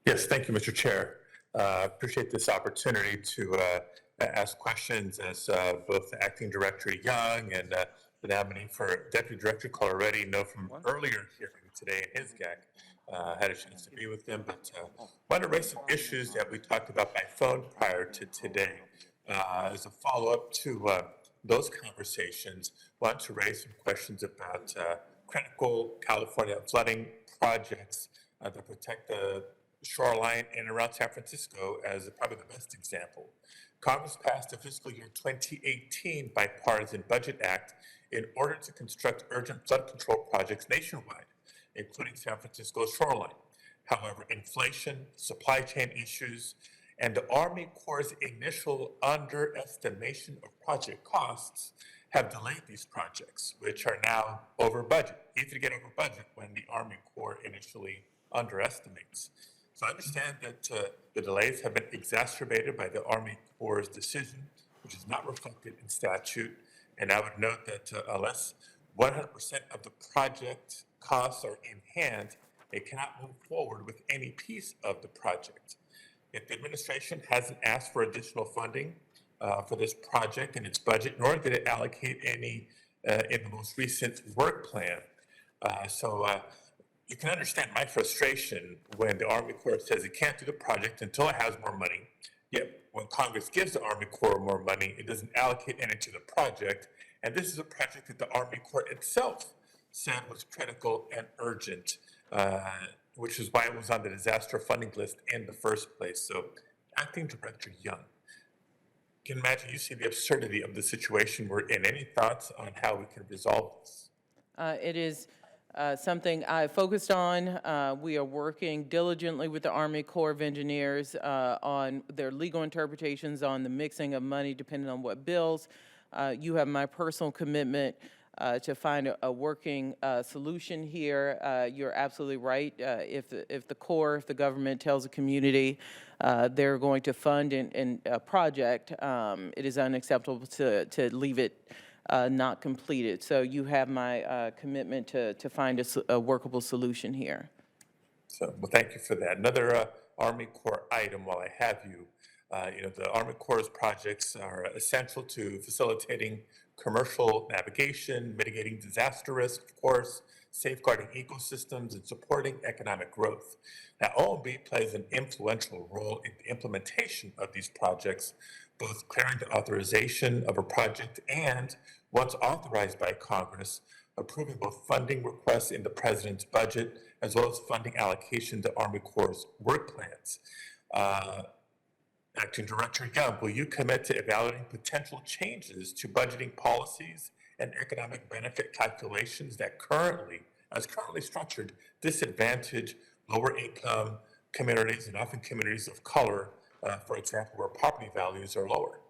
Yes, thank you, Mr. Chair. Appreciate this opportunity to ask questions as both the Acting Director Young and the nominee for Deputy Director Coloretti know from earlier hearing today in his GAC. Had a chance to be with them, but want to raise some issues that we talked about by phone prior to today. As a follow-up to those conversations, want to raise some questions about critical California flooding projects that protect the shoreline and around San Francisco as probably the best example. Congress passed the fiscal year 2018 Bipartisan Budget Act in order to construct urgent flood control projects nationwide, including San Francisco's shoreline. However, inflation, supply chain issues, and the Army Corps' initial underestimation of project costs have delayed these projects, which are now over budget. Easy to get over budget when the Army Corps initially underestimates. So I understand that the delays have been exacerbated by the Army Corps' decision, which is not reflected in statute. And I would note that unless 100% of the project costs are in hand, it cannot move forward with any piece of the project. If the administration hasn't asked for additional funding for this project in its budget, nor did it allocate any in the most recent work plan. You can understand my frustration when the Army Corps says it can't do the project until it has more money. Yet when Congress gives the Army Corps more money, it doesn't allocate any to the project. And this is a project that the Army Corps itself said was critical and urgent, which is why it was on the disaster funding list in the first place. So Acting Director Young, you can imagine you see the absurdity of the situation we're in. Any thoughts on how we can resolve this? It is something I focused on. We are working diligently with the Army Corps of Engineers on their legal interpretations on the mixing of money depending on what bills. You have my personal commitment to find a working solution here. You're absolutely right. If the Corps, if the government tells the community they're going to fund a project, it is unacceptable to leave it not completed. So you have my commitment to find a workable solution here. So, well, thank you for that. Another Army Corps item while I have you. The Army Corps' projects are essential to facilitating commercial navigation, mitigating disaster risk, of course, safeguarding ecosystems, and supporting economic growth. Now, OMB plays an influential role in the implementation of these projects, both clearing the authorization of a project and, once authorized by Congress, approving both funding requests in the president's budget as well as funding allocation to Army Corps' work plans. Acting Director Young, will you commit to evaluating potential changes to budgeting policies and economic benefit calculations that currently structured, disadvantage lower income communities and often communities of color, for example, where property values are lower?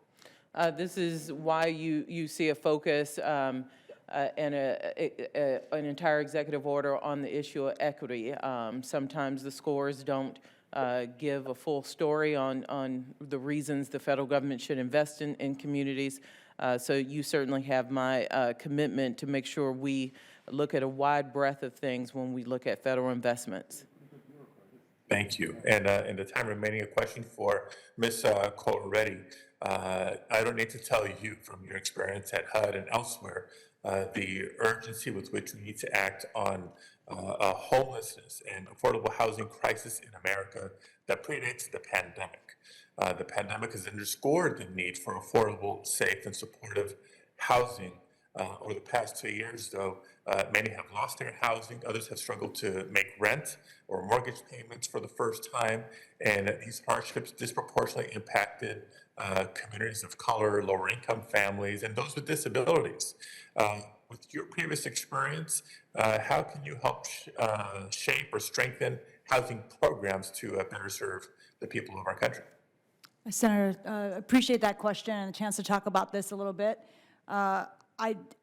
This is why you see a focus and an entire executive order on the issue of equity. Sometimes the scores don't give a full story on the reasons the federal government should invest in communities. So you certainly have my commitment to make sure we look at a wide breadth of things when we look at federal investments. Thank you. And in the time remaining, a question for Ms. Coloretti. I don't need to tell you from your experience at HUD and elsewhere the urgency with which we need to act on a homelessness and affordable housing crisis in America that predates the pandemic. The pandemic has underscored the need for affordable, safe, and supportive housing. Over the past 2 years, though, many have lost their housing, others have struggled to make rent or mortgage payments for the first time, and these hardships disproportionately impacted communities of color, lower income families, and those with disabilities. With your previous experience, how can you help shape or strengthen housing programs to better serve the people of our country? Senator, appreciate that question and the chance to talk about this a little bit.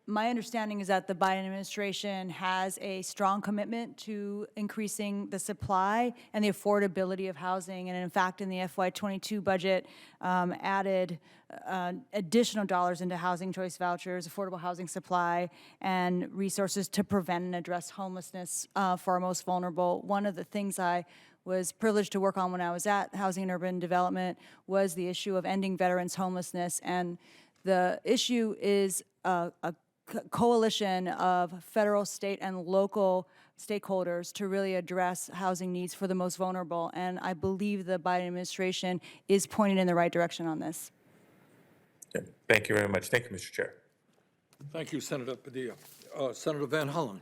My understanding is that the Biden administration has a strong commitment to increasing the supply and the affordability of housing, and in fact, in the FY22 budget, added additional dollars into housing choice vouchers, affordable housing supply, and resources to prevent and address homelessness for our most vulnerable. One of the things I was privileged to work on when I was at Housing and Urban Development was the issue of ending veterans' homelessness. And the issue is a coalition of federal, state, and local stakeholders to really address housing needs for the most vulnerable. And I believe the Biden administration is pointing in the right direction on this. Okay. Thank you very much. Thank you, Mr. Chair. Thank you, Senator Padilla. Senator Van Hollen.